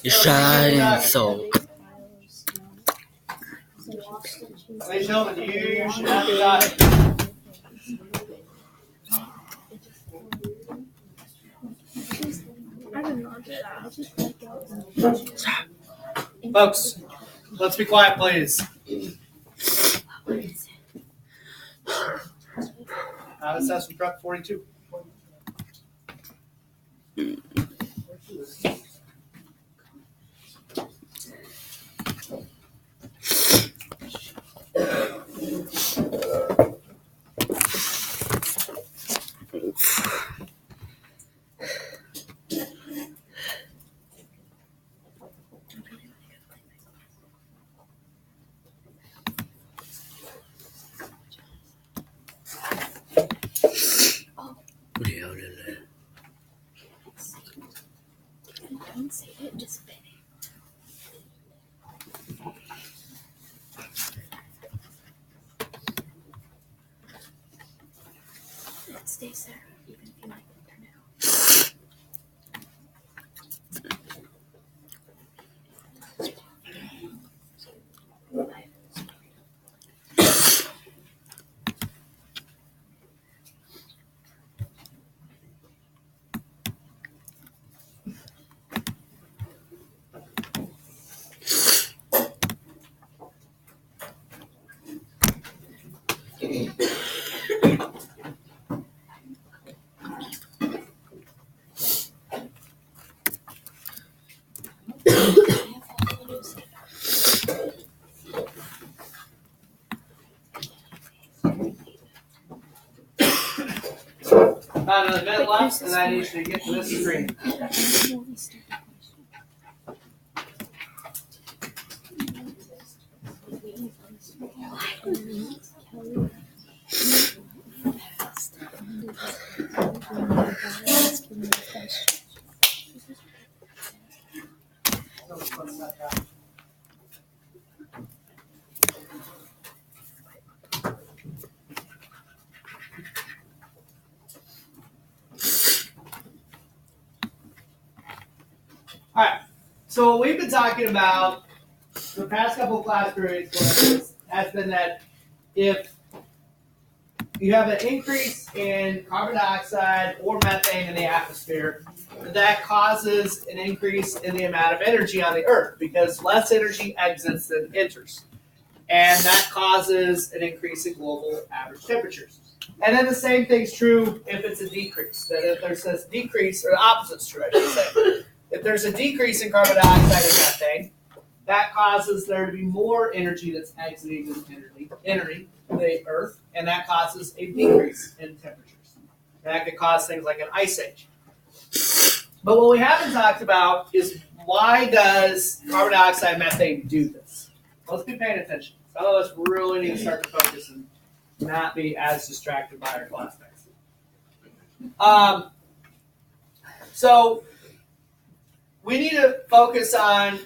You shining so. Ladies and gentlemen, you should have got it. Folks, let's be quiet, please. Assessment prep 42. Don't say it, just spit it. Stay there, even if you like it for now. About another minute left, and I need you to get to this screen. All right. So what we've been talking about the past couple of class periods has been that if you have an increase in carbon dioxide or methane in the atmosphere, that causes an increase in the amount of energy on the Earth because less energy exits than enters. And that causes an increase in global average temperatures. And then the same thing's true if it's a decrease. That if there's a decrease, or the opposite's true, I should say. If there's a decrease in carbon dioxide and methane, that causes there to be more energy that's exiting than entering the Earth, and that causes a decrease in temperatures. And that could cause things like an ice age. But what we haven't talked about is why does carbon dioxide and methane do this? Let's be paying attention. Some of us really need to start to focus and not be as distracted by our class next. So we need to focus on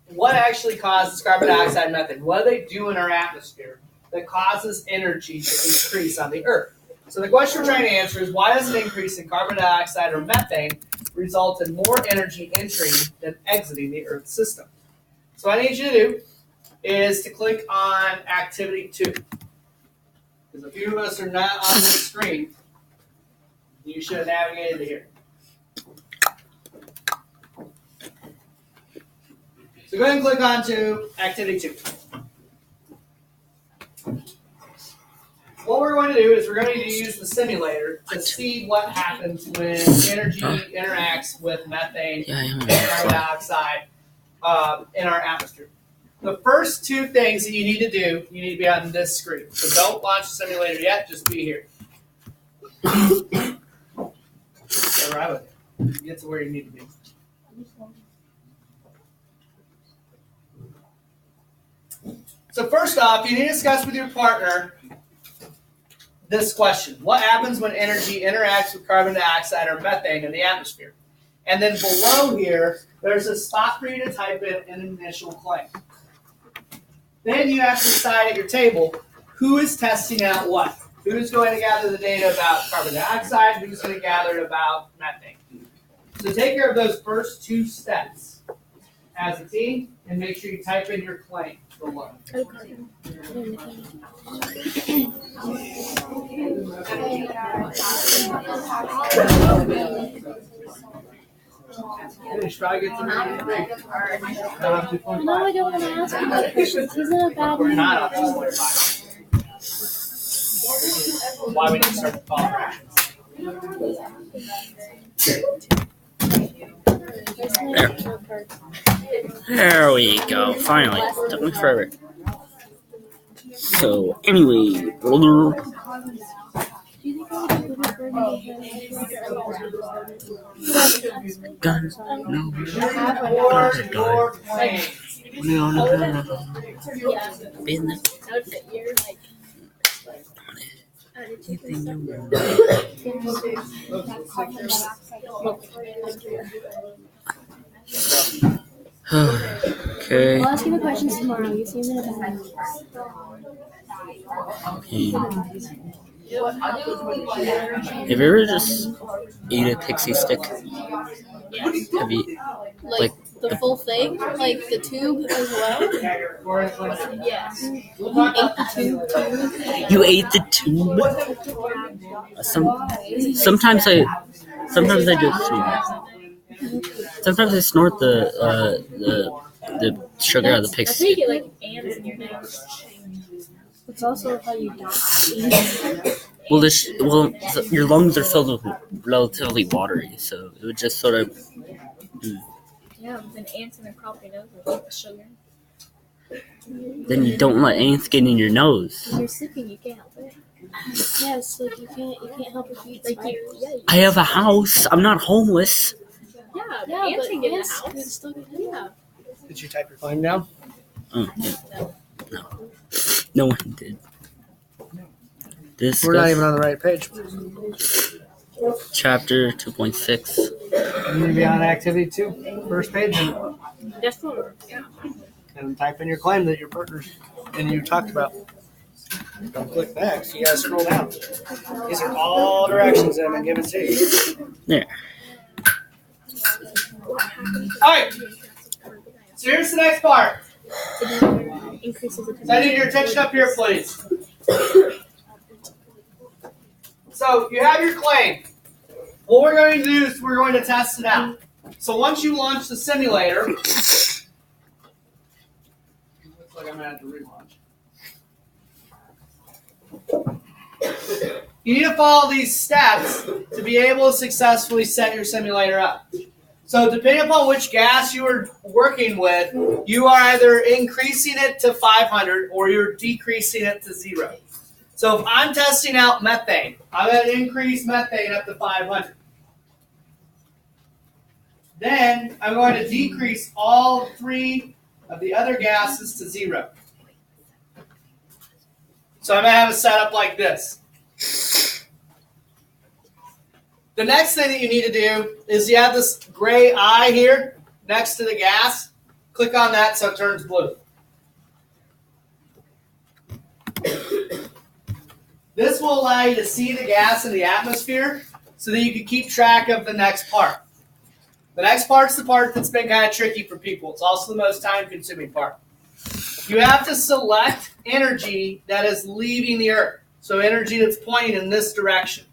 what actually causes carbon dioxide and methane. What do they do in our atmosphere that causes energy to increase on the Earth? So the question we're trying to answer is why does an increase in carbon dioxide or methane result in more energy entering than exiting the Earth system? So what I need you to do is to click on Activity 2. Because a few of us are not on this screen, you should have navigated to here. So go ahead and click on to Activity 2. What we're going to do is we're going to use the simulator to see what happens when energy interacts with methane and carbon dioxide in our atmosphere. The first two things that you need to do, you need to be on this screen. So don't launch the simulator yet, just be here. Right with it. Get to where you need to be. So first off, you need to discuss with your partner this question. What happens when energy interacts with carbon dioxide or methane in the atmosphere? And then below here, there's a spot for you to type in an initial claim. Then you have to decide at your table who is testing out what. Who's going to gather the data about carbon dioxide? Who's going to gather it about methane? So take care of those first 2 steps as a team, and make sure you type in your claim below. You should probably get some. No, I don't want to ask him that question. He's in a bad We're mood. not up to 25. Why we didn't start the follow actions. There we go. Finally. Took me forever. So, anyway. Guns. No. Your claim. No. Been there. Okay. I'll ask you the questions tomorrow. You see him in a bad mood. Okay. Have you ever just eat a pixie stick? Have you, like the full thing? Like the tube as well? Yes. you ate the tube? Sometimes I just sometimes I snort the sugar out of the That's how pixie. you get like ants in your nose. It's also how you die. Your lungs are filled with relatively watery, so it would just sort of. Yeah, then ants in the crop your nose with the sugar. Then you don't let ants get in your nose. When you're sleeping, you can't help it. Yes, like you can't help if you eat spiders. I have a house. I'm not homeless. Yeah, but ants can get in the house. Still get in. Yeah. Did you type your claim down? Oh, yeah. No one did. We're not even on the right page. Chapter 2.6. You need to be on activity 2, first page, That's what. Yeah. and type in your claim that your partners and you talked about. Don't click next. You gotta scroll down. These are all directions that I'm gonna give it to you. There. All right. So here's the next part. Increases the So I need your attention up here, please. So you have your claim. What we're going to do is we're going to test it out. So once you launch the simulator, looks like I'm going to have to relaunch. You need to follow these steps to be able to successfully set your simulator up. So depending upon which gas you are working with, you are either increasing it to 500 or you're decreasing it to 0. So if I'm testing out methane, I'm going to increase methane up to 500. Then I'm going to decrease all 3 of the other gases to 0. So I'm going to have it set up like this. The next thing that you need to do is you have this gray eye here next to the gas. Click on that so it turns blue. This will allow you to see the gas in the atmosphere so that you can keep track of the next part. The next part's the part that's been kind of tricky for people. It's also the most time-consuming part. You have to select energy that is leaving the Earth, so energy that's pointing in this direction.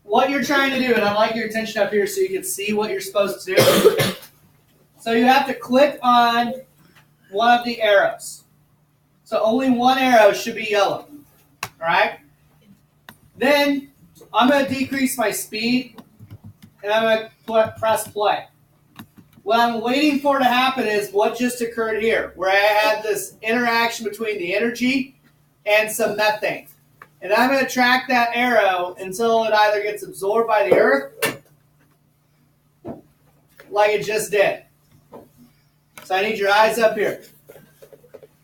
What you're trying to do, and I'd like your attention up here so you can see what you're supposed to do. So you have to click on one of the arrows. So only one arrow should be yellow. All right? Then I'm going to decrease my speed, and I'm going to press play. What I'm waiting for to happen is what just occurred here, where I had this interaction between the energy and some methane. And I'm going to track that arrow until it either gets absorbed by the Earth, like it just did. So I need your eyes up here.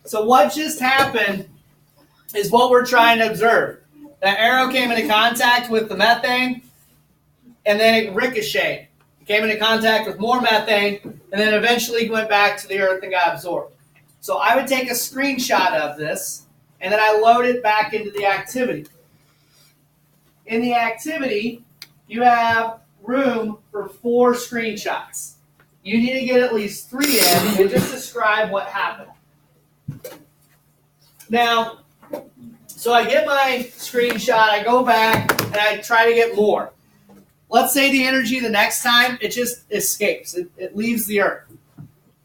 So what just happened is what we're trying to observe. That arrow came into contact with the methane, and then it ricocheted. It came into contact with more methane, and then eventually went back to the Earth and got absorbed. So I would take a screenshot of this, and then I load it back into the activity. In the activity, you have room for 4 screenshots. You need to get at least 3 in and just describe what happened. Now, so I get my screenshot, I go back, and I try to get more. Let's say the energy the next time, it just escapes. It leaves the Earth.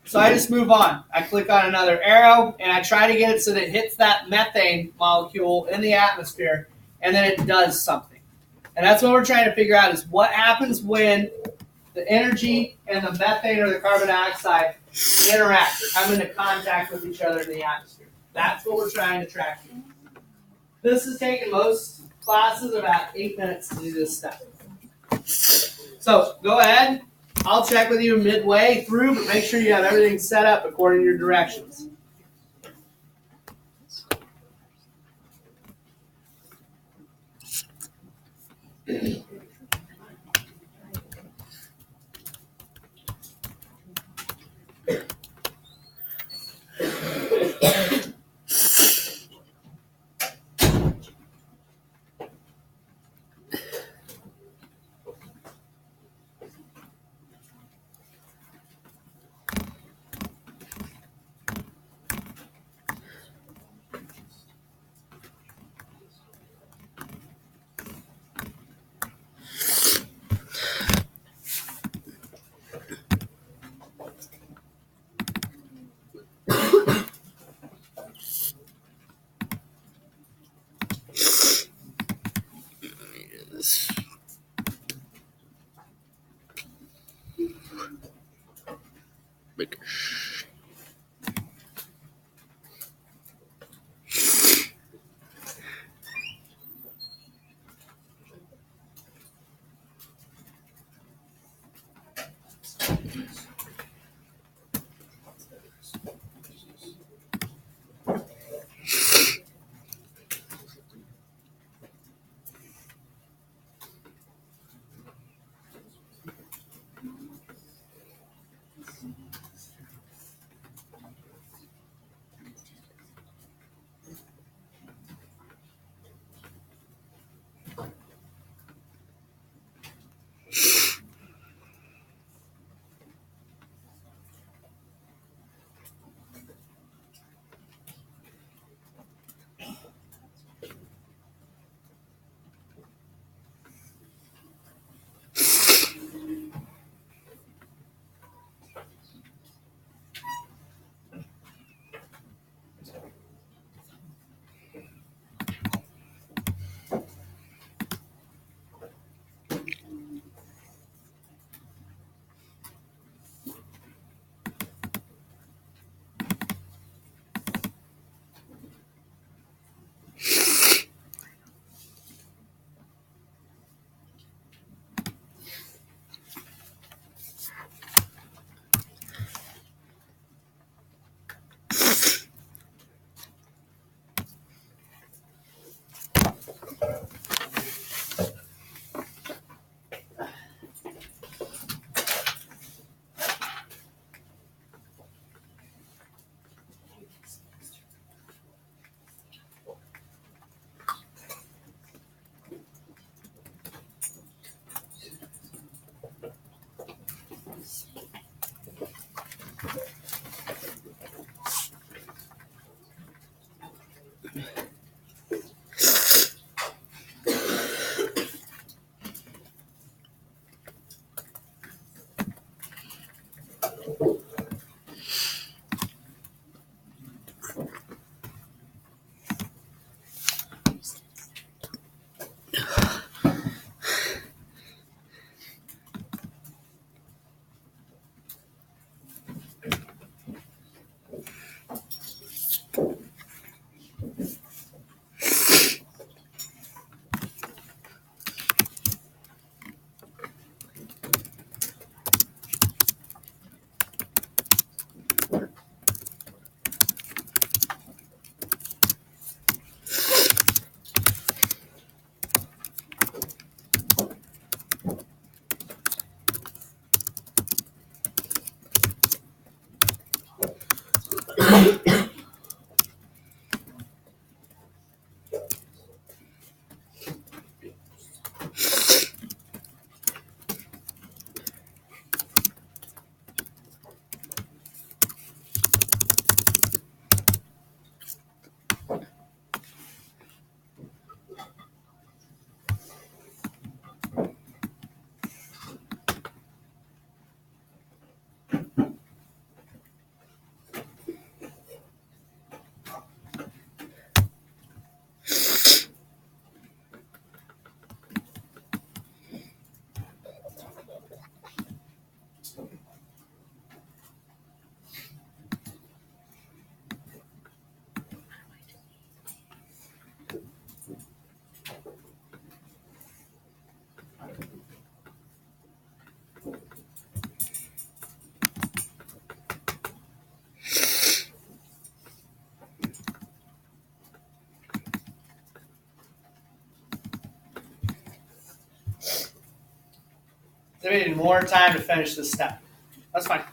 So I just move on. I click on another arrow, and I try to get it so that it hits that methane molecule in the atmosphere, and then it does something. And that's what we're trying to figure out is what happens when the energy and the methane or the carbon dioxide interact or come into contact with each other in the atmosphere. That's what we're trying to track here. This has taken most classes about 8 minutes to do this stuff. So go ahead. I'll check with you midway through, but make sure you have everything set up according to your directions. They needed more time to finish this step. That's fine.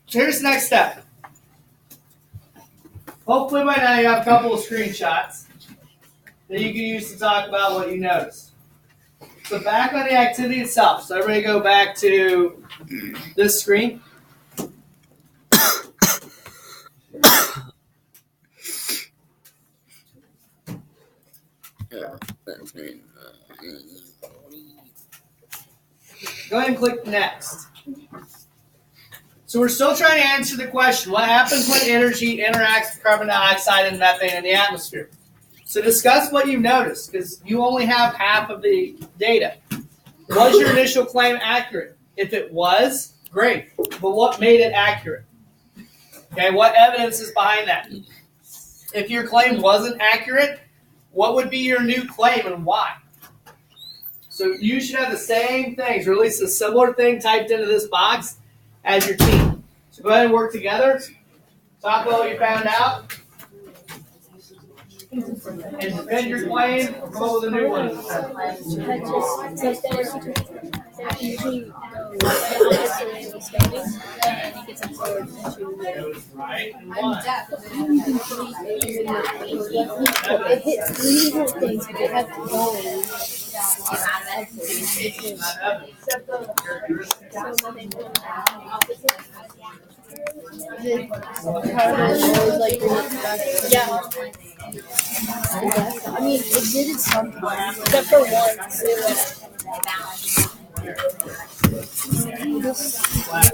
So here's the next step. Hopefully by now you have a couple of screenshots that you can use to talk about what you noticed. So back on the activity itself. So everybody go back to this screen. Go ahead and click next. So we're still trying to answer the question, what happens when energy interacts with carbon dioxide and methane in the atmosphere? So discuss what you noticed, because you only have half of the data. Was your initial claim accurate? If it was, great. But what made it accurate? Okay, what evidence is behind that? If your claim wasn't accurate, what would be your new claim and why? So you should have the same things, or at least a similar thing typed into this box as your team. So go ahead and work together. Talk about what you found out. And defend your claim or come up with a new one. Right. It hits three different things, but it has to go yeah. I mean, it did it sometimes. Except for once. The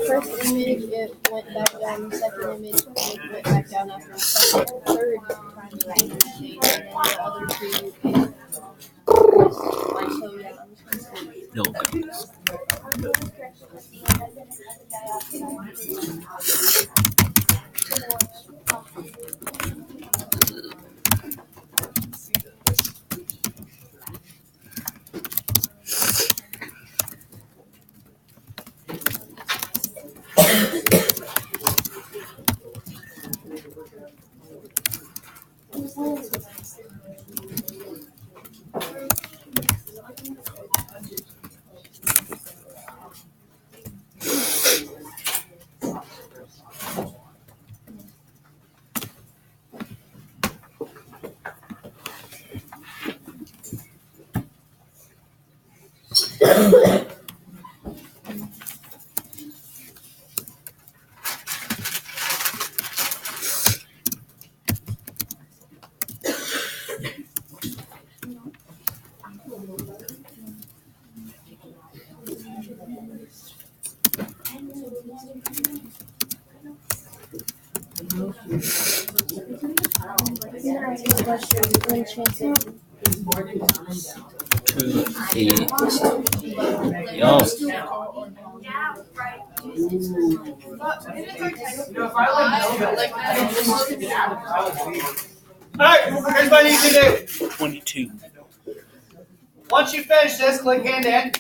first image, it went back down. The second image, it went back down after the second, third time. And then the other two, it slowed down. No goodness. One chance it 2, 8. Yo. Alright, here's what you need to do. 22. Once you finish this, click end in.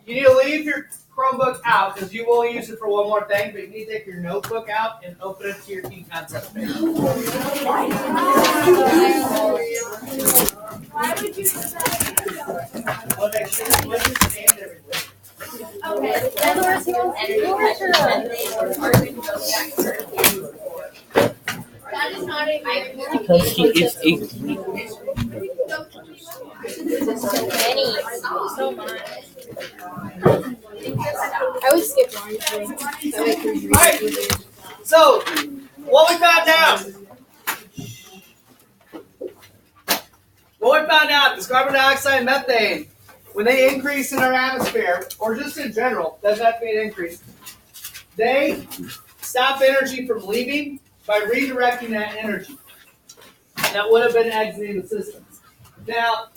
You need to leave your Chromebook out because you will use it for one more thing, but you need to take your notebook out and open it to your key concept page. Why would you do that? Well, make sure you understand everything. Okay. Otherwise, he wants to do That is not a Because he is a Greek. so many. So much. I would skip one too. Alright, so what we found out is carbon dioxide and methane, when they increase in our atmosphere, or just in general, doesn't have to be an increase, they stop energy from leaving by redirecting that energy. That would have been exiting the system. Now,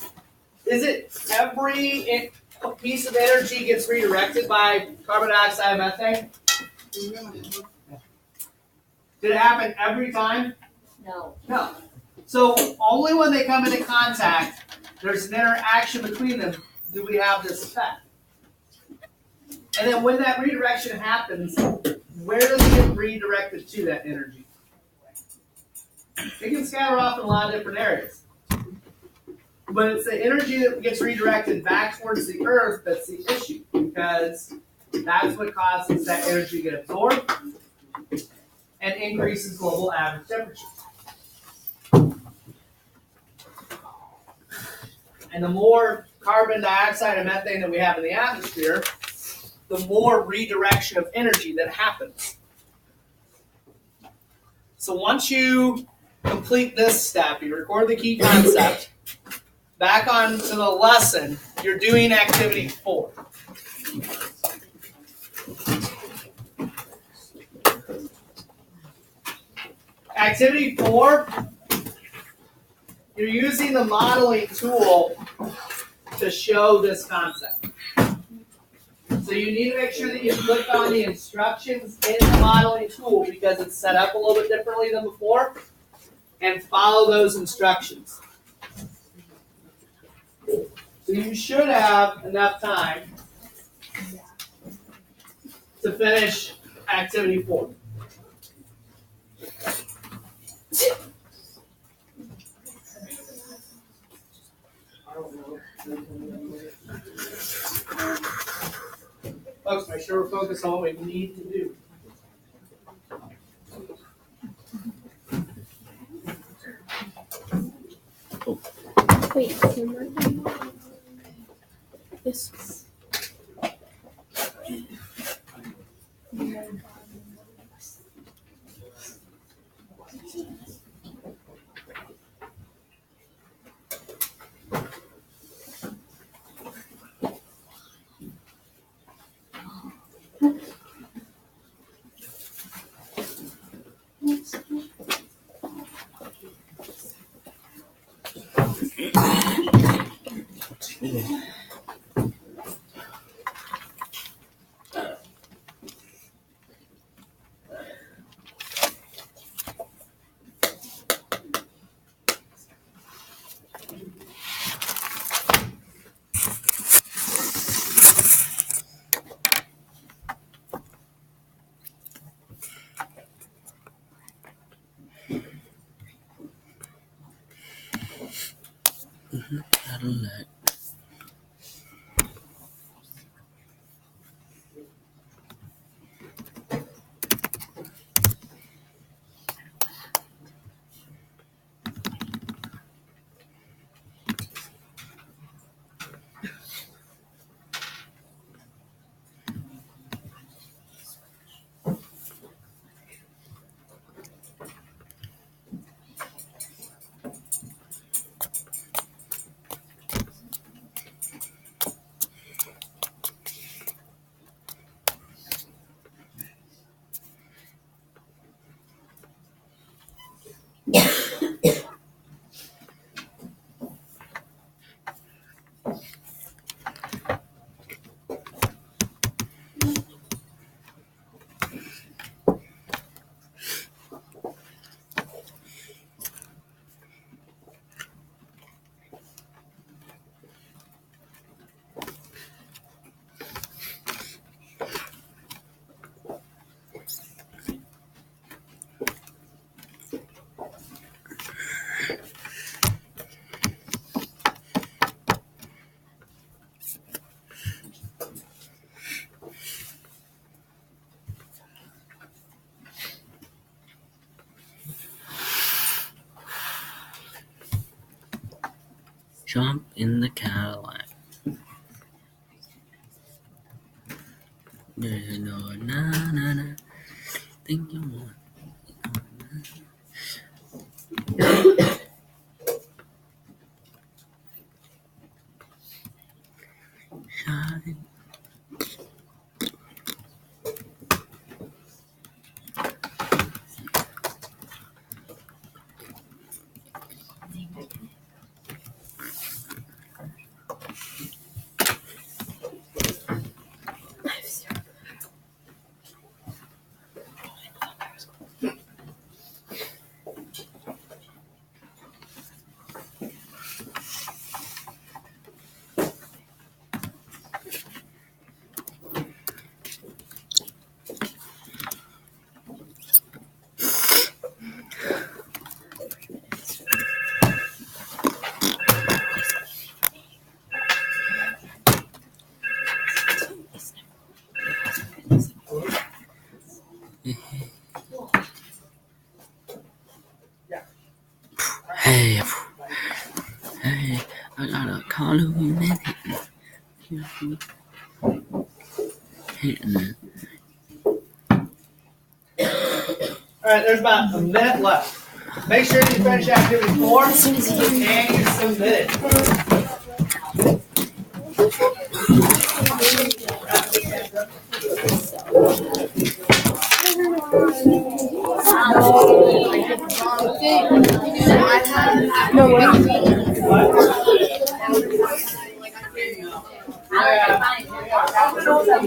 is it every piece of energy gets redirected by carbon dioxide and methane? Did it happen every time? No. No. So only when they come into contact, there's an interaction between them, do we have this effect. And then when that redirection happens, where does it get redirected to, that energy? It can scatter off in a lot of different areas. But it's the energy that gets redirected back towards the Earth that's the issue, because that's what causes that energy to get absorbed and increases global average temperature. And the more carbon dioxide and methane that we have in the atmosphere, the more redirection of energy that happens. So once you complete this step, you record the key concept, back on to the lesson, you're doing activity 4. Activity 4, you're using the modeling tool to show this concept. So you need to make sure that you click on the instructions in the modeling tool because it's set up a little bit differently than before, and follow those instructions. So you should have enough time to finish activity 4. Folks, make sure we're focused on what we need to do. Wait, one more thing. This. Alright. Jump in the Cadillac. No, na na na. Think you want. Shine. Hey, I gotta call you in a minute. Hitting. Alright, there's about a minute left. Make sure you finish activity 4 and you submit it.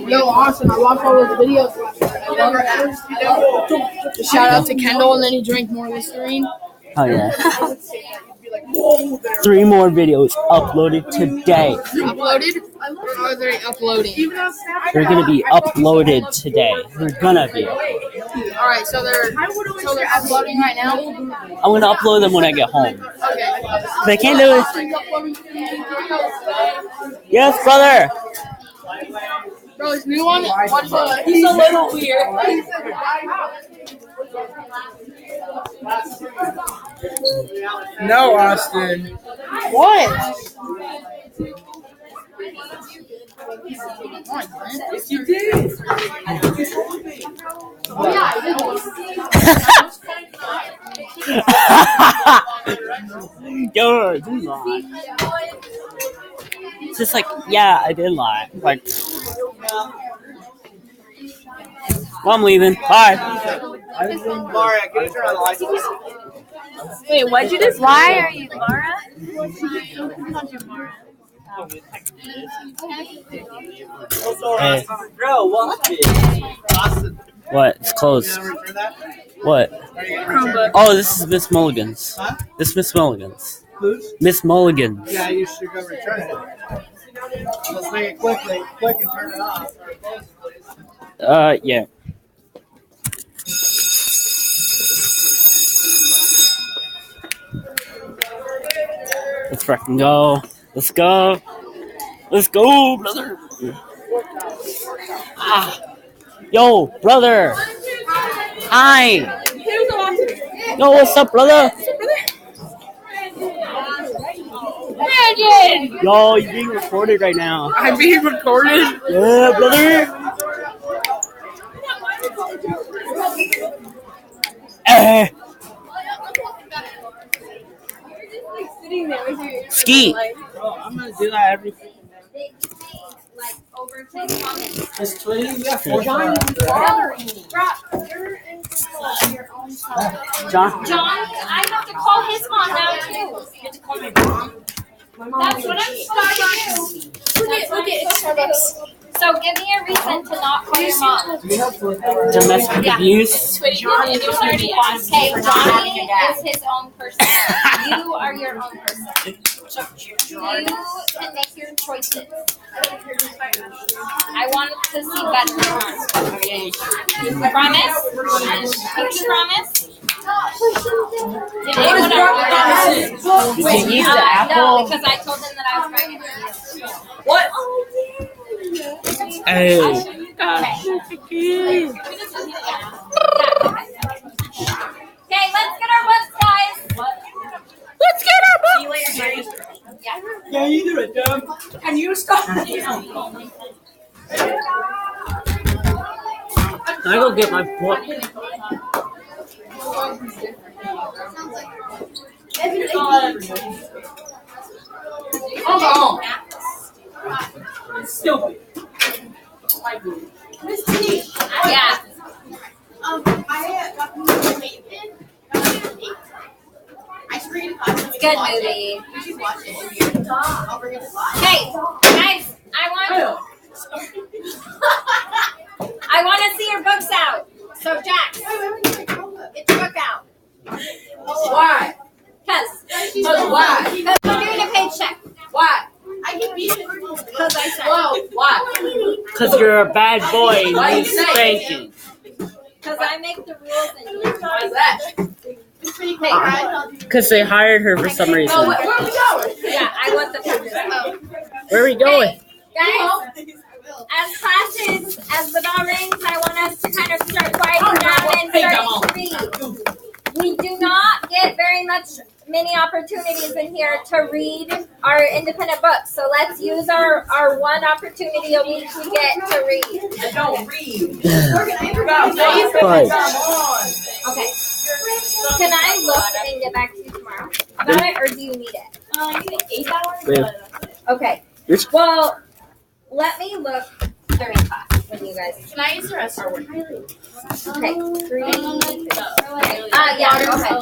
Yo, Austin, I watched all those videos. Shout out to Kendall, and then he drank more Listerine. Oh yeah. 3 more videos uploaded today. Uploaded? Or are they uploading? They're gonna be uploaded today. They're gonna be. Alright, so they're uploading right now? I'm gonna upload them when I get home. Okay. They can't do it. Yes, brother. Bro, is new one? He's a little weird. No, Austin. What? Yes, you did. Oh, yeah, I did. Yo, do lie. It's just like, yeah, I did lie. Like, well, I'm leaving. Bye. Maria, can you turn on the lights? Wait, what'd you just? Why are you Laura? Hey. Bro, what? Austin, What? It's closed. return that? What? Chromebook. Oh, this is Miss Mulligan's. Huh? This is Miss Mulligan's. Who's? Miss Mulligan's. Yeah, you should go return it. Let's make it quickly. Quick and turn it off. Yeah. Let's freaking go. Let's go. Let's go, brother. Ah. Yo, brother. Hi. Yo, what's up, brother? Brandon! Yo, you're being recorded right now. I'm being recorded. Yeah, brother. Eh. Ski. Bro, I'm gonna do that every. Like overtake comments. Just tweeting. We have 4 Rob, you're in control of your own self. John. John, I have to call his mom now too. You have to call my mom. That's what I'm starting to do. Okay, Starbucks. So give me a reason to not call your mom. Domestic abuse. Hey, Johnny is his own person. You are your own person. So you can make your choices. I want to see better. Promise? Pinky promise? Did anyone You can use the No, apple. because I told them that I was pregnant. What? Hey. Okay. Okay, let's get our books, guys. Let's get our books. Yeah, you do it, Dom. Can you stop? Can I go get my book? Hold on. Stupid. Yeah. It's a good movie. Okay, guys, I want to see your books out. So, Jax, get your book out. Why? Because Why? we're doing a page check. Why? Because I said. Whoa, why? Because you're a bad boy and Why you you say? spanking. Because I make the rules and you Why is that? Because they hired her for some reason. Oh, where are we going? Yeah, I want the pages. Where are we going? Guys, as classes, as the bell rings, I want us to kind of start quieting down and start to read. We do not get many opportunities in here to read our independent books. So let's use our one opportunity a week we get to read. I don't read. Fine. Okay. Can I look and get back to you tomorrow about it, or do you need it? Wait. Okay. Which- Well, let me look during class with you guys. Can I use the rest of it? Okay. Yeah, go ahead.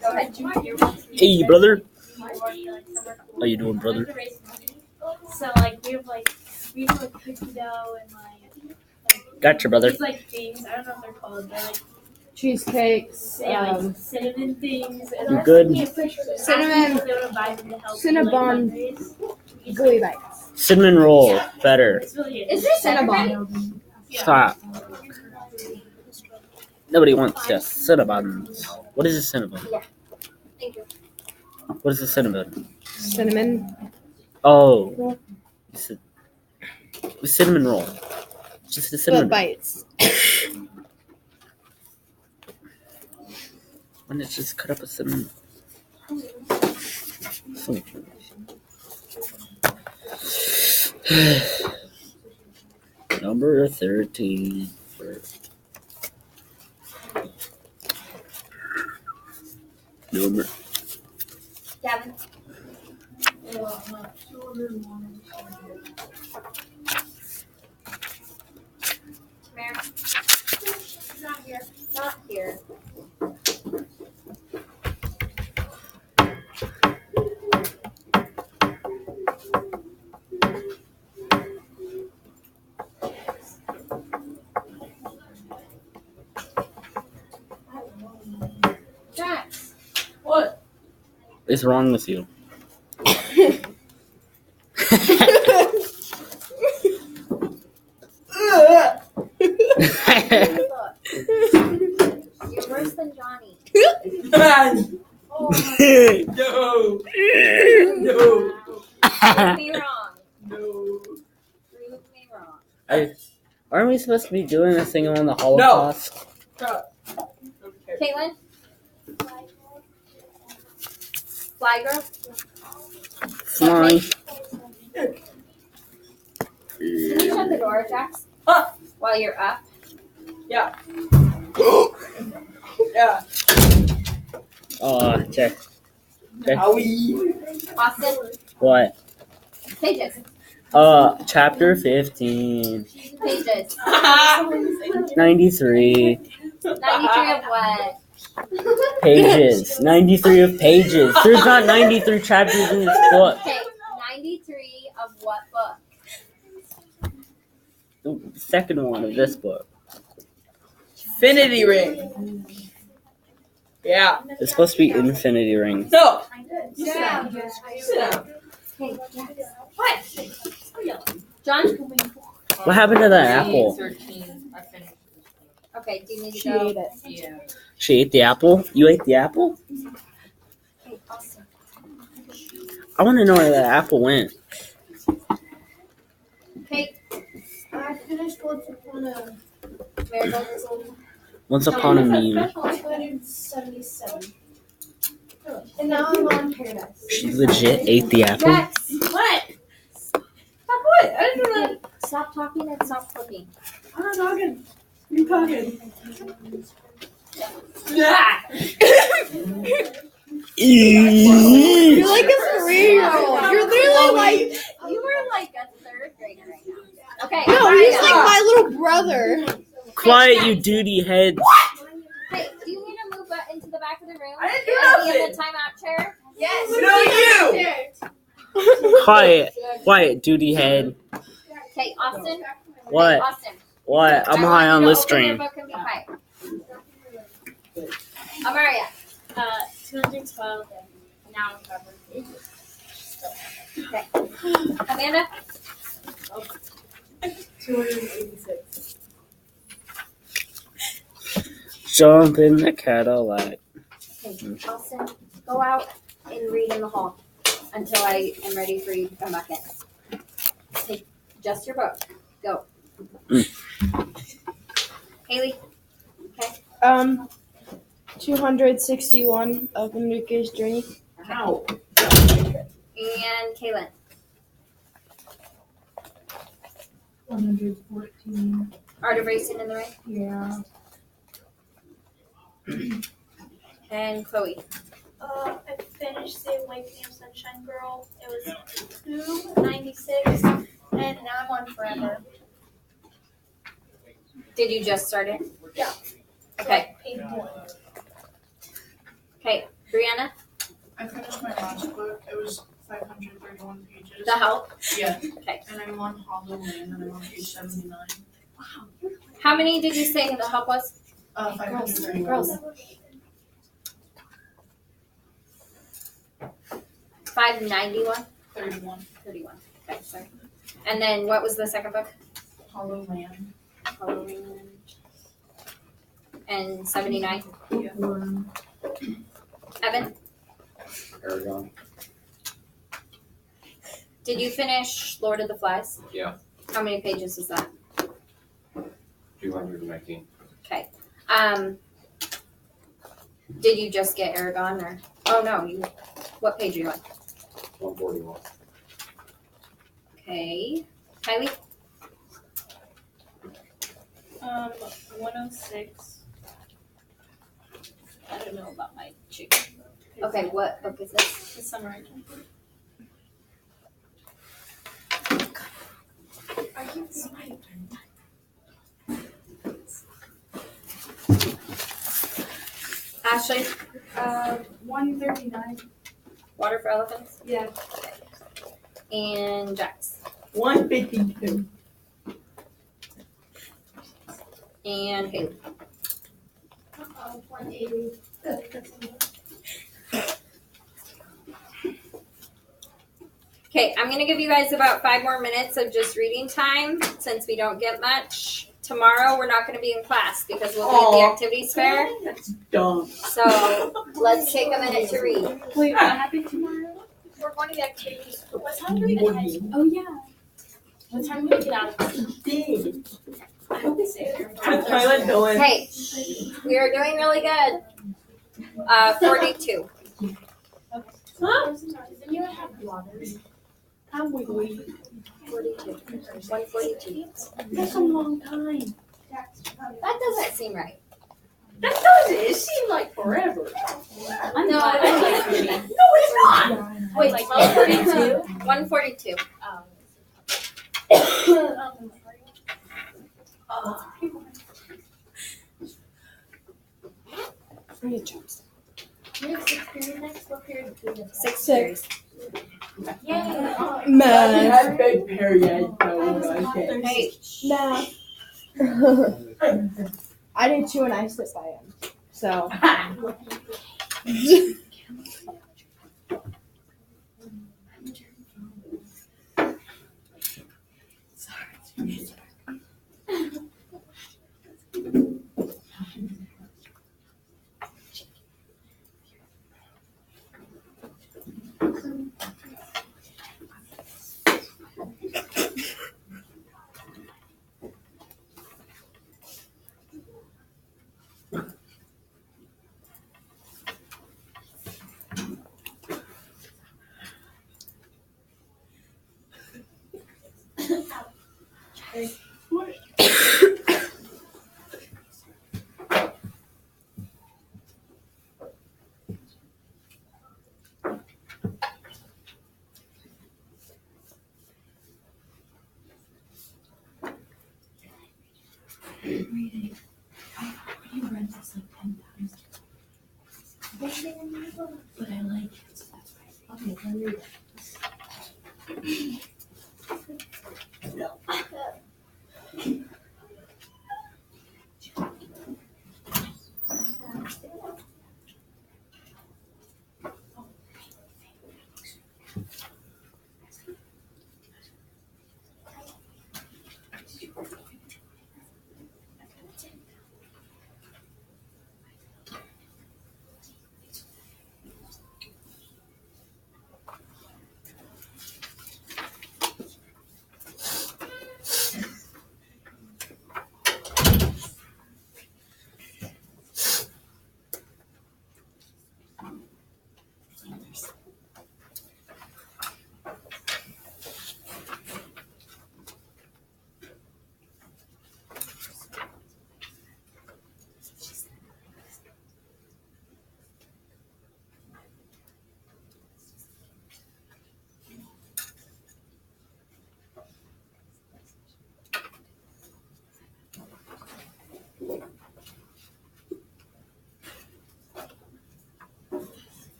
Go ahead. Hey, brother. How you doing, brother? So like we have cookie dough and Gotcha, brother. these like things. I don't know what they're called. They're like Cheesecakes, cinnamon things. And You good? Cinnamon- Cinnabon gooey bites. Cinnamon roll. Better. It's really good. Is there Cinnabon. Stop. Nobody wants this. Cinnabons. What is a cinnabon? Thank you. What is a cinnamon? Cinnamon. Oh. It's a cinnamon roll. Just a But cinnamon. bites. Why not just cut up a cinnamon? Number 13. Number. Gavin. Mary. She's not here. Not here. Jax. What? What's wrong with you? You're worse than Johnny. Oh my No. Prove me wrong. No. Prove me wrong. Aren't we supposed to be doing a thing on the Holocaust? Caitlin? Fly girl? Flying. Can you shut the door, Jax? While you're up? Yeah. Oh, check. Austin? What? Pages. Chapter 15. Pages. 93. 93 of what? Pages. 93 of pages. There's not 93 chapters in this book. Okay, 93 of what book? The second one of this book. Infinity ring. Yeah. It's supposed to be Infinity Rings. No. Sit down. Sit down. Hey, Jax. What? John? What happened to that apple? 13. I finished. Okay, do you need to She go? ate it. Yeah. She ate the apple? You ate the apple? Hey, Austin. I want to know where that apple went. Kate, I finished what's upon a Marigolds. Once upon a meme. 277. And now I'm on Paradise. She legit ate the apple? Jax, What? Stop what? I didn't do that. stop talking and stop flipping. I'm not talking. You talking? Yeah. You're like a 3-year-old. You're literally like, You were like a third grader right now. Okay. no, Maria. he's like my little brother. Quiet, you duty head. Hey, do you need to move into the back of the room? I didn't do And be in nothing. the timeout chair? Yes. No, you. Quiet, duty head. Okay, Austin. What? Hey, Austin. What? I'm I high want on you to this open your stream. book and be quiet. Amaria. 212. Now I'm covered. Okay. Amanda. 286. Jump in the Cadillac. Okay, Austin, go out and read in the hall until I am ready for you to come back in. Take just your book. Go. Haley. Okay. 261 of Enrique's Journey. Ow. And Kaylin. 114. Art of Racing in the Rain. Yeah. And Chloe. I finished the Awakening of Sunshine Girl. It was 296, and now I'm on Forever. Did you just start it? Yeah. Okay. Page 1. Okay. Brianna. I finished my last book. It was 531 pages. The Help. Yeah. Okay. And I'm on Hollow Land, and I'm on page 79. How many did you say The Help was? 531. Girls. 591? 31. 31. Okay, sorry. And then what was the second book? Hollow Land. Halloween. And 79? Yeah. Evan? Aragon. Did you finish Lord of the Flies? Yeah. How many pages was that? 219. Okay. Did you just get Aragon or? Oh no, you. What page are you on? 141. Okay. Kylie? 106. I don't know about my chicken. Okay, what book is this? The Sunrise. Ashley? 139. Water for Elephants? Yeah. And Jax? 152. And Haley? 180. Okay, I'm gonna give you guys about 5 more minutes of just reading time since we don't get much tomorrow we're not going to be in class because we'll be at the activities fair. That's dumb. So let's take a minute to read. Wait, what happened tomorrow? We're going to the activities. What time do we get out? Oh yeah. What time do we get out? I hope it's there. What's Tyler doing? Hey, we are doing really good. 42. Huh? Does anyone have blotters? How we 42. 142. That's a long time. That doesn't seem right. That doesn't. It seemed like forever. No, No, it's not. wait, Like 142? 142. I need chopsticks. We have 6 period next. What period do we have? 6 Yay! Math. big period. Hey, Math. I did 2 and I slipped by him. So. But I like it, so that's why. Okay, let me read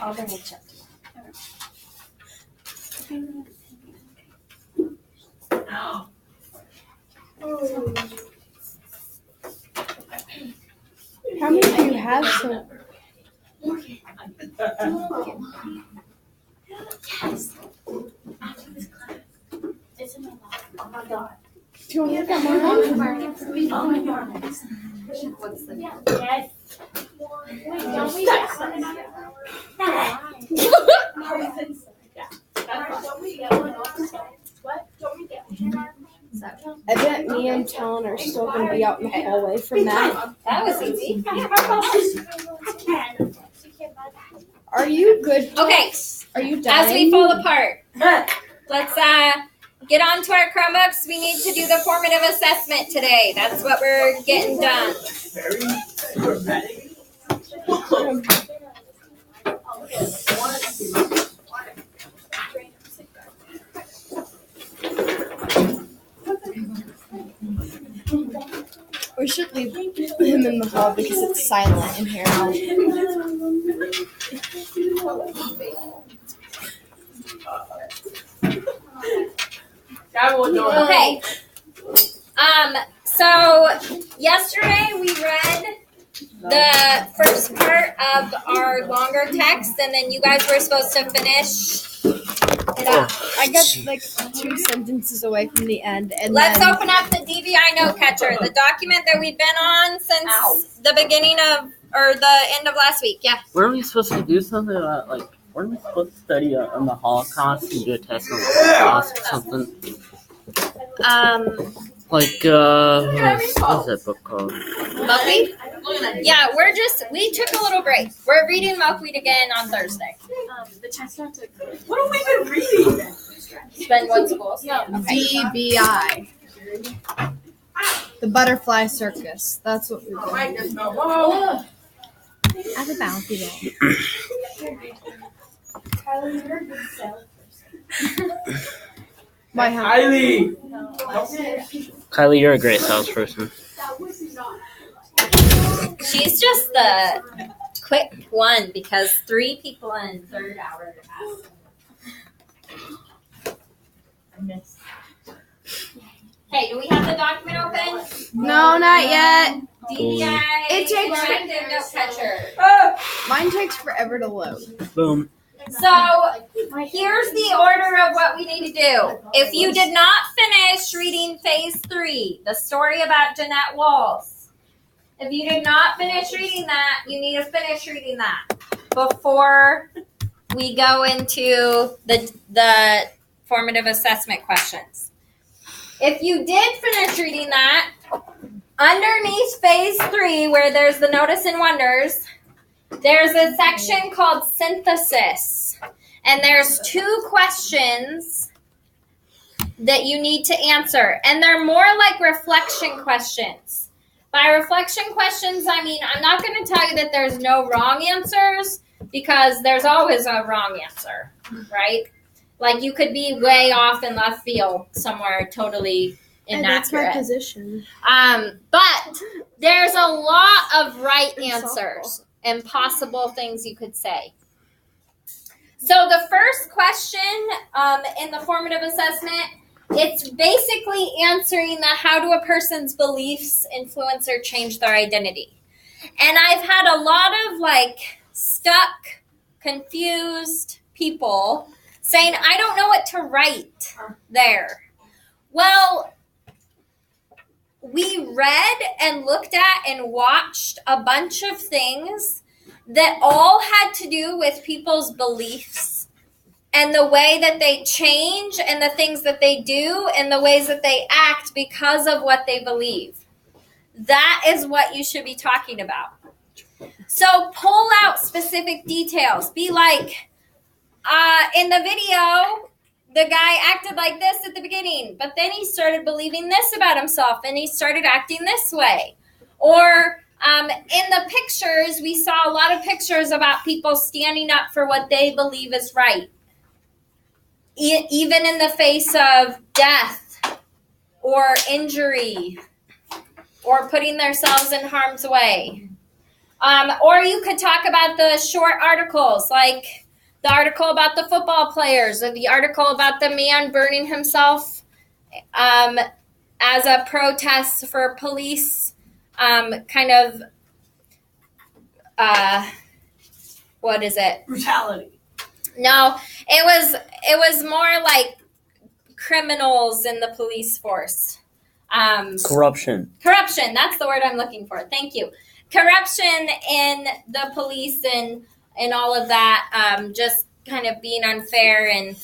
I'll bring a chip. How many do you have? So Yes. After this class. It's in my lap. Oh my god. do you want to look at mine? Oh my god. What's the Yes. Wait, don't we get one another? Don't we get one also? What? Don't we get one? I bet me and Talon are still going to be out in the hallway from that. That was easy. Are you good? Okay, Are you as dying? we fall apart, let's get on to our Chromebooks. We need to do the formative assessment today. That's what we're getting done. We should leave him in the hall because it's silent in here. Okay. So yesterday we read the first part of our longer text, and then you guys were supposed to finish it up. I got like 2 sentences away from the end, and Let's then open up the DVI note catcher, the document that we've been on since the beginning of, or the end of last week. Yeah. Weren't we supposed to do something about, like, weren't we supposed to study on the Holocaust and do a test on the Holocaust or something? Like, what's that book called? Milkweed? Yeah, we took a little break. We're reading Milkweed again on Thursday. The test not to. What have we been reading? It's been one school. DBI. The Butterfly Circus. That's what we're doing. Have a bouncy day. Why, how? Kylie, you're a great salesperson. She's just the quick one because 3 people in third hour. Hey, do we have the document open? No, not yet. DBI. It takes- interactive note catcher. Mine takes forever to load. Boom. So here's the order of what we need to do. If you did not finish reading phase 3, the story about Jeanette Walls, if you did not finish reading that, you need to finish reading that before we go into the formative assessment questions. If you did finish reading that, underneath phase 3, where there's the notice and wonders, there's a section called synthesis, and there's 2 questions that you need to answer, and they're more like reflection questions. By reflection questions, I mean, I'm not going to tell you that there's no wrong answers, because there's always a wrong answer, right? Like, you could be way off in left field somewhere totally And that's my inaccurate. position. But there's a lot of right answers and possible things you could say. So the first question in the formative assessment, it's basically answering the how do a person's beliefs influence or change their identity. And I've had a lot of like stuck, confused people saying, I don't know what to write there. Well, we read and looked at and watched a bunch of things that all had to do with people's beliefs and the way that they change and the things that they do and the ways that they act because of what they believe. That is what you should be talking about. So pull out specific details. Be like, in the video, the guy acted like this at the beginning, but then he started believing this about himself and he started acting this way. Or in the pictures, we saw a lot of pictures about people standing up for what they believe is right. Even in the face of death or injury or putting themselves in harm's way. Or you could talk about the short articles, like the article about the football players or the article about the man burning himself as a protest for police what is it? Brutality. No, it was more like criminals in the police force. Corruption. Corruption, that's the word I'm looking for. Thank you. Corruption in the police and all of that, just kind of being unfair and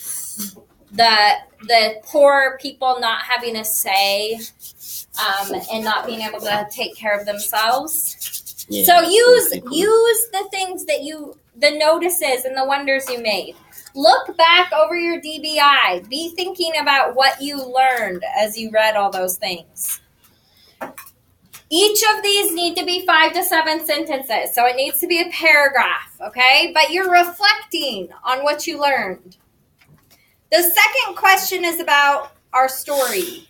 the poor people not having a say and not being able to take care of themselves. Yeah, so use the things that the notices and the wonders you made. Look back over your DBI. Be thinking about what you learned as you read all those things. Each of these need to be 5 to 7 sentences, so it needs to be a paragraph, okay? But you're reflecting on what you learned. The second question is about our story.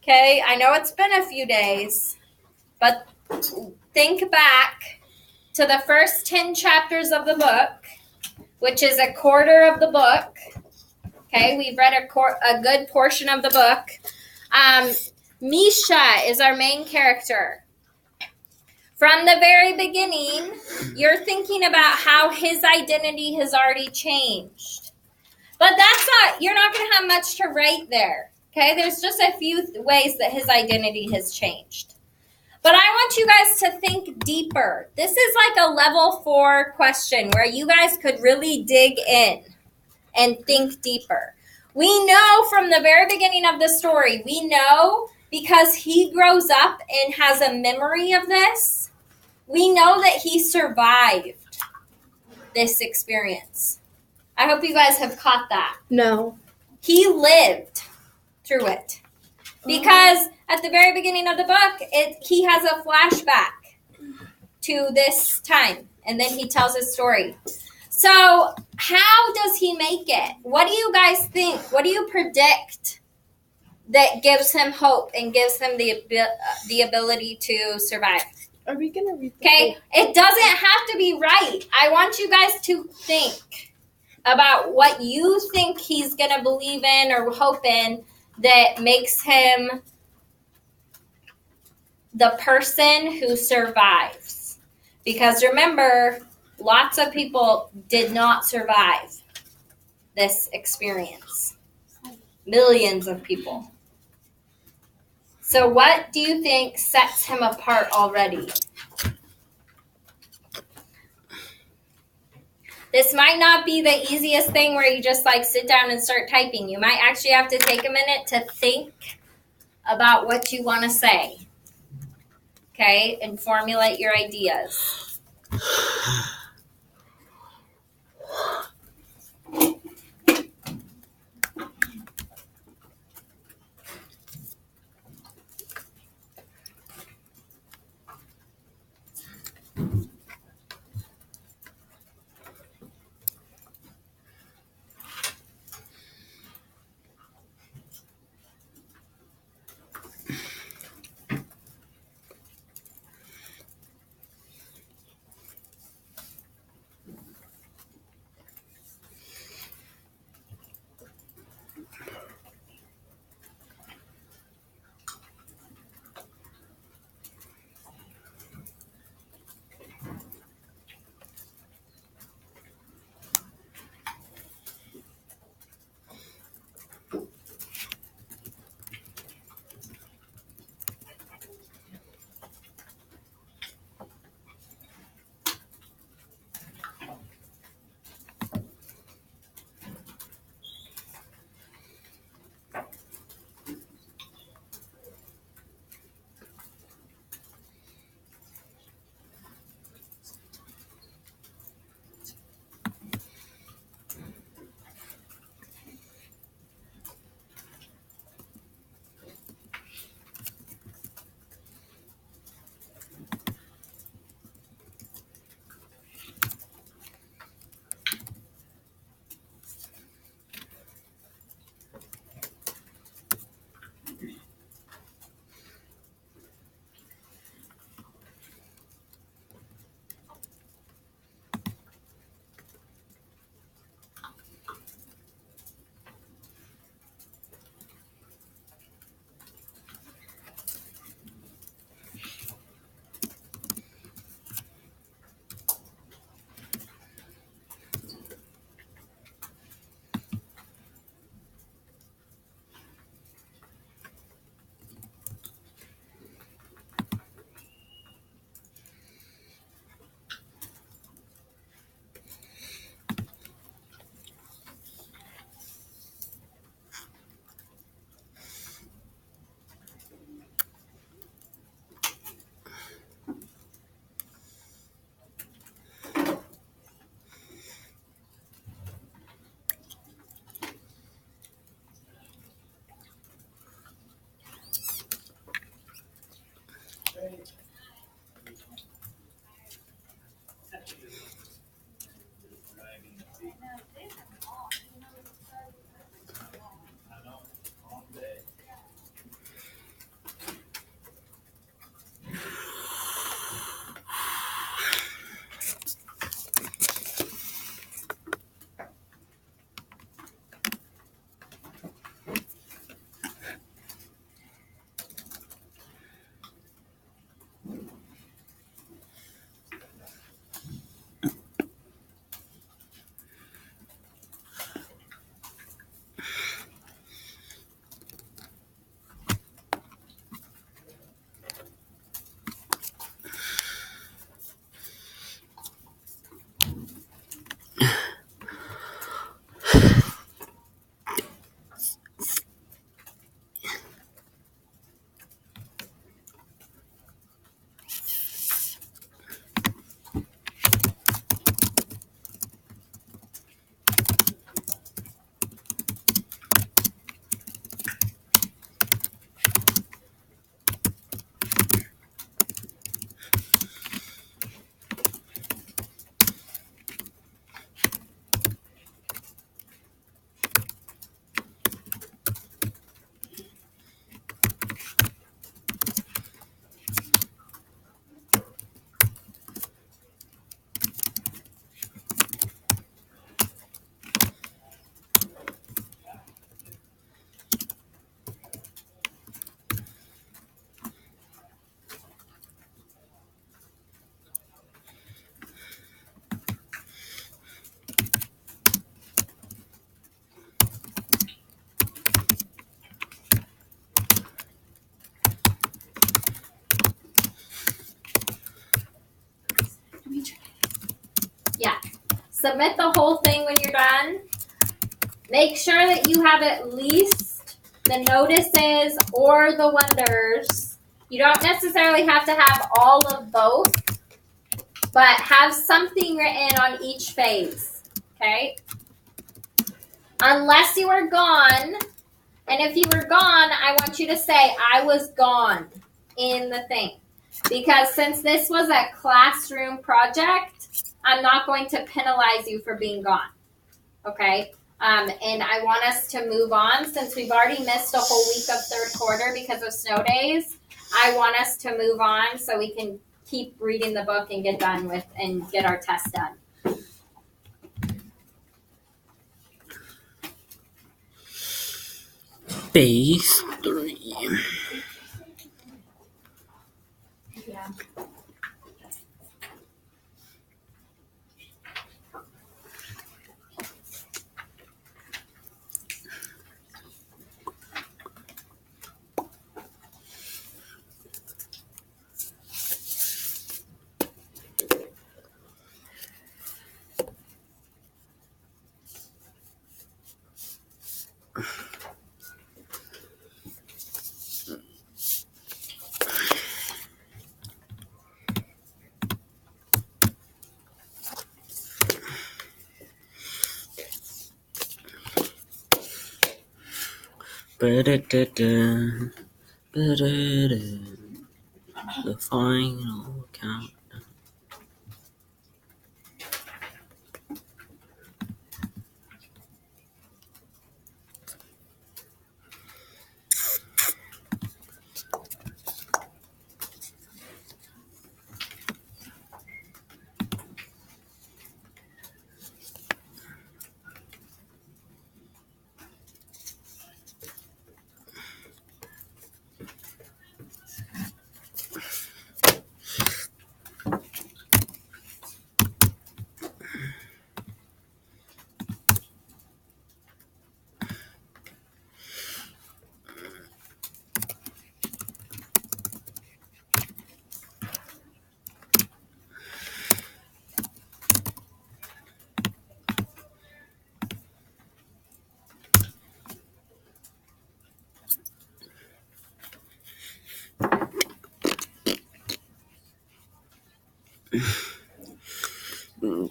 Okay, I know it's been a few days, but think back to the first 10 chapters of the book, which is a quarter of the book, Okay, we've read a good portion of the book. Misha is our main character. From the very beginning, you're thinking about how his identity has already changed. But you're not going to have much to write there. Okay, there's just a few ways that his identity has changed. But I want you guys to think deeper. This is like a level 4 question where you guys could really dig in and think deeper. We know from the very beginning of the story, we know because he grows up and has a memory of this, we know that he survived this experience. I hope you guys have caught that. No. He lived through it. Because at the very beginning of the book, he has a flashback to this time. And then he tells his story. So how does he make it? What do you guys think? What do you predict that gives him hope and gives him the ability to survive? Are we gonna read the Okay, it doesn't have to be right. I want you guys to think about what you think he's going to believe in or hope in that makes him the person who survives. Because remember, lots of people did not survive this experience. Millions of people. So what do you think sets him apart already? This might not be the easiest thing where you just like sit down and start typing. You might actually have to take a minute to think about what you want to say. Okay? And formulate your ideas. Submit the whole thing when you're done. Make sure that you have at least the notices or the wonders. You don't necessarily have to have all of both, but have something written on each phase, okay? Unless you are gone, and if you were gone, I want you to say, I was gone in the thing. Because since this was a classroom project, I'm not going to penalize you for being gone, okay? And I want us to move on. Since we've already missed a whole week of third quarter because of snow days, I want us to move on so we can keep reading the book and get done with and get our test done. Phase 3. Yeah. The final count.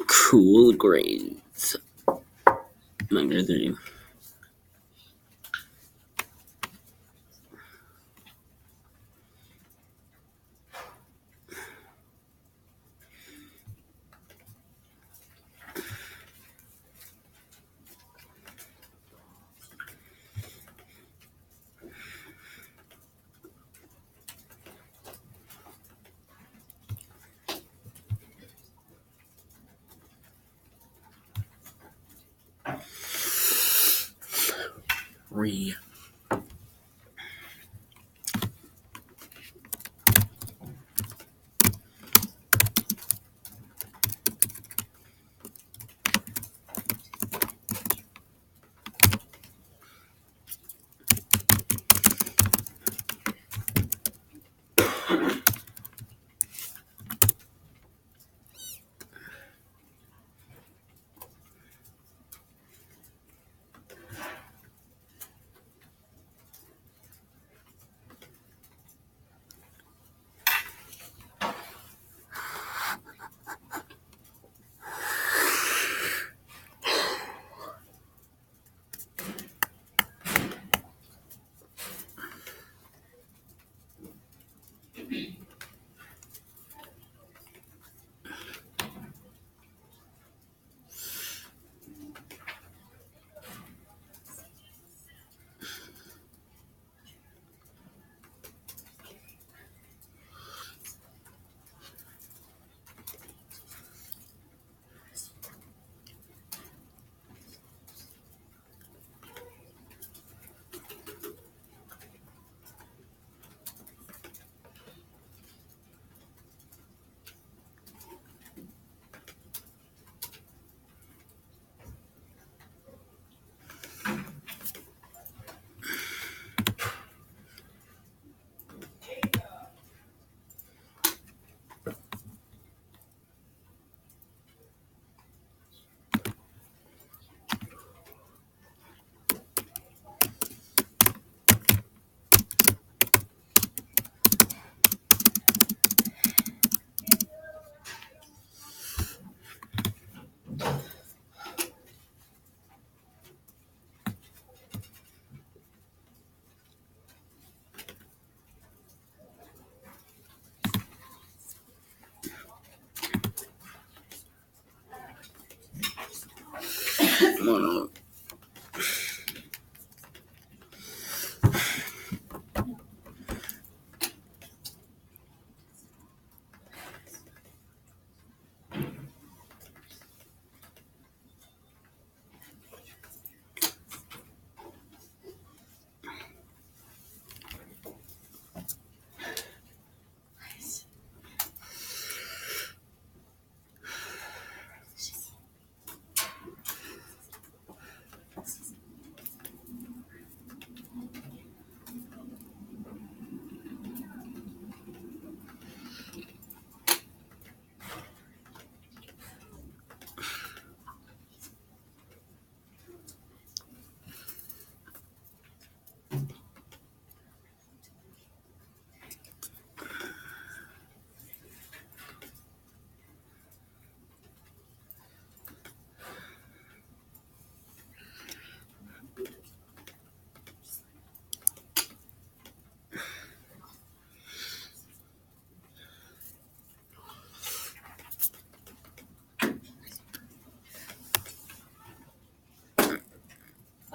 Cool grades. -3.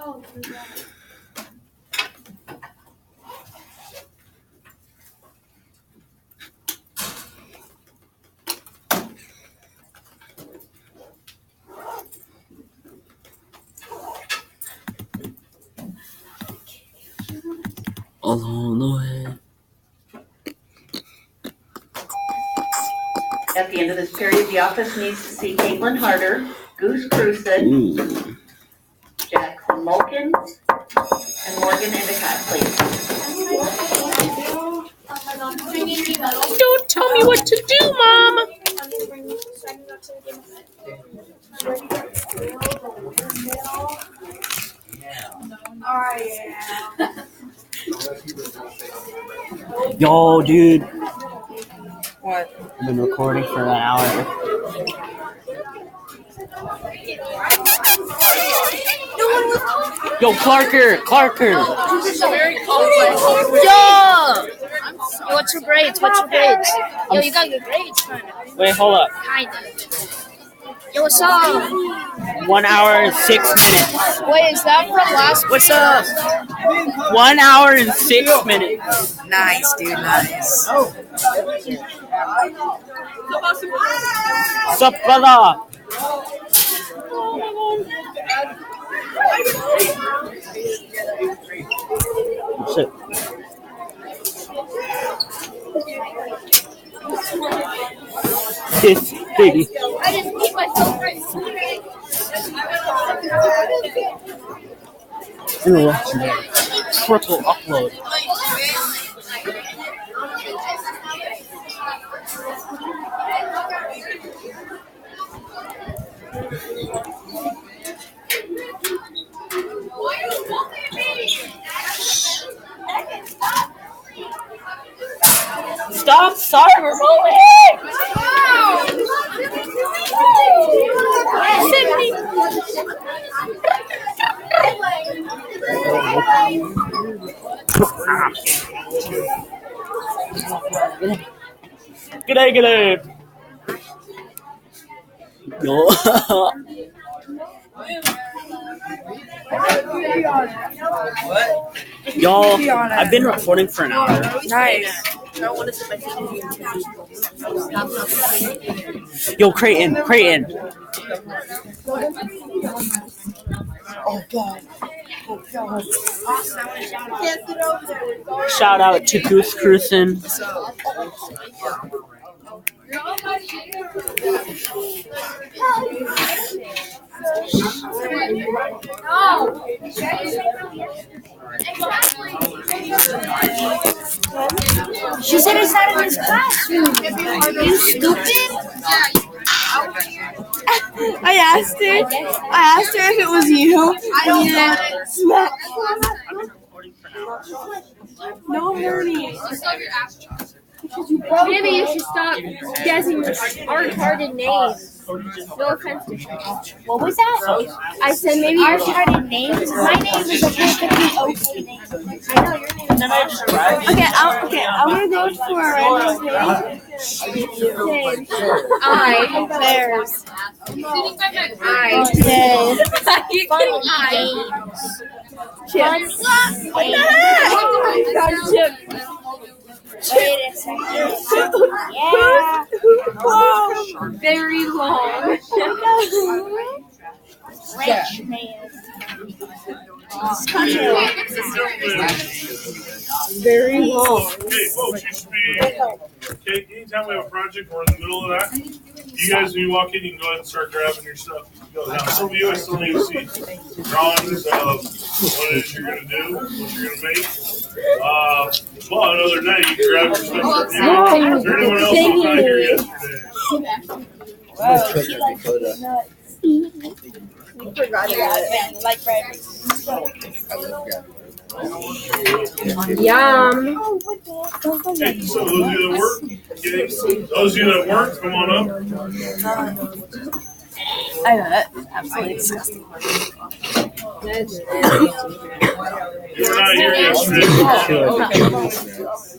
Oh, yeah. Along the way. At the end of this period, the office needs to see Caitlin Harder, Goose Cruson, Jackson Mulkin, and Morgan Endicott, please. Don't tell me what to do, Mom. Yo, dude. What? I've been recording for an hour. Yo, Clarker! This is very complex. Yo, what's your grades? Yo, you got good grades, kind of. Wait, hold up. Kind of. Yo, what's up? 1 hour and 6 minutes. Wait, is that from last? What's up? 1 hour and 6 minutes. Nice, dude. Nice. What's up, brother? What's up? This baby. I just beat myself right. You're watching it. Triple upload. Stop! Sorry, we're moving! G'day. Yo. Yo, I've been recording for an hour. Nice. Yo, Creighton. Oh God. Shout out to Goose Cruson. She said it's not in his classroom. You stupid? I asked her if it was you. No, Harry. Maybe you should stop guessing hard-hearted names. No offense to you. What was that? I said maybe you should. Hard-hearted names. My name is a perfectly okay name. I know your name is. Okay, I'm gonna go for a random name. Bears. Chips. What the heck? Chips. Wait a second. Yeah. Very long. Rich man. Very long. Okay, folks, you should be. Okay, anytime we have a project, we're in the middle of that. You guys, when you walk in, you can go ahead and start grabbing your stuff. Go down. Some of you, I still need to see drawings of what it is you're going to do, what you're going to make. Well, other than that, you can grab your stuff. Is there anyone else who was not here yesterday? Yum. Okay, so those of you that work, those of you that work, come on up. I know, that's absolutely disgusting. You were not here yesterday.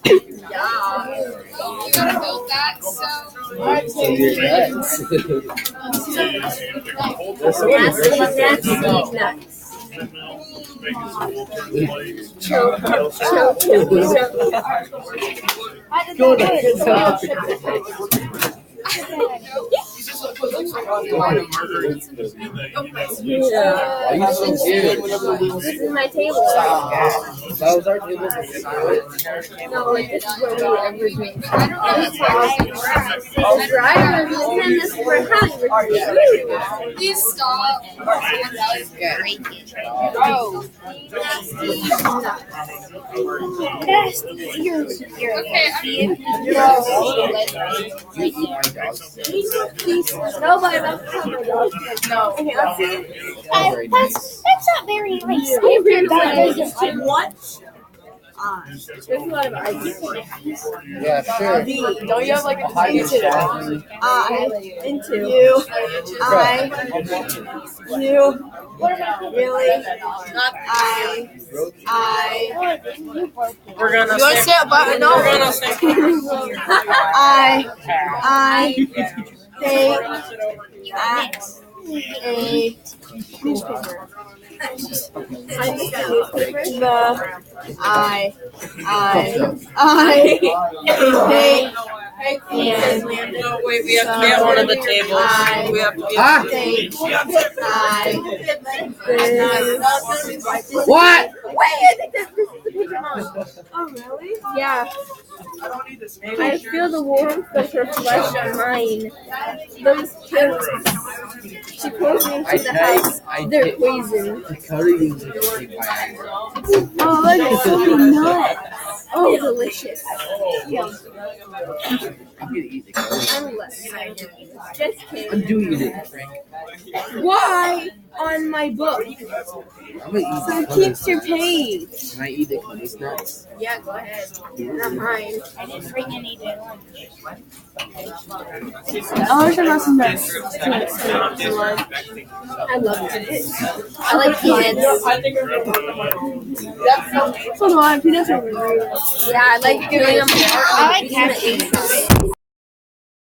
You gotta build that, so. Why you so weird? This is my table. That was our table. No, like this is where we ever drink. Drivers, and this is where Please stop. Okay, I mean, nobody. No. Okay, let's see. That's not very nice. What? There's a lot of ice. Yeah, sure. Don't you have like a into Into. you? You? Really? We're gonna You want to say a button? No. We're gonna say. Think at a Newspaper. Wait, we have to be at one of the tables. We have to be What? Wait, I think this is the picture mom. Oh, really? Yeah. I feel the warmth of her flesh on mine. Those kids. She pulls me into the house. They're poison. Oh, look, it's so many nuts. Oh, delicious. Yum. I'm gonna eat the cookie. I'm less. Just kidding. I'm doing it. Why? On my book. I'm gonna eat So it keeps your page. Can I eat the cookies nuts? Yeah, go ahead. Not mine. I didn't bring any to lunch. Oh, there's some nuts. I love kids. I like kids. Hold on, peanuts are really. Yeah, I like doing them. I like cashews.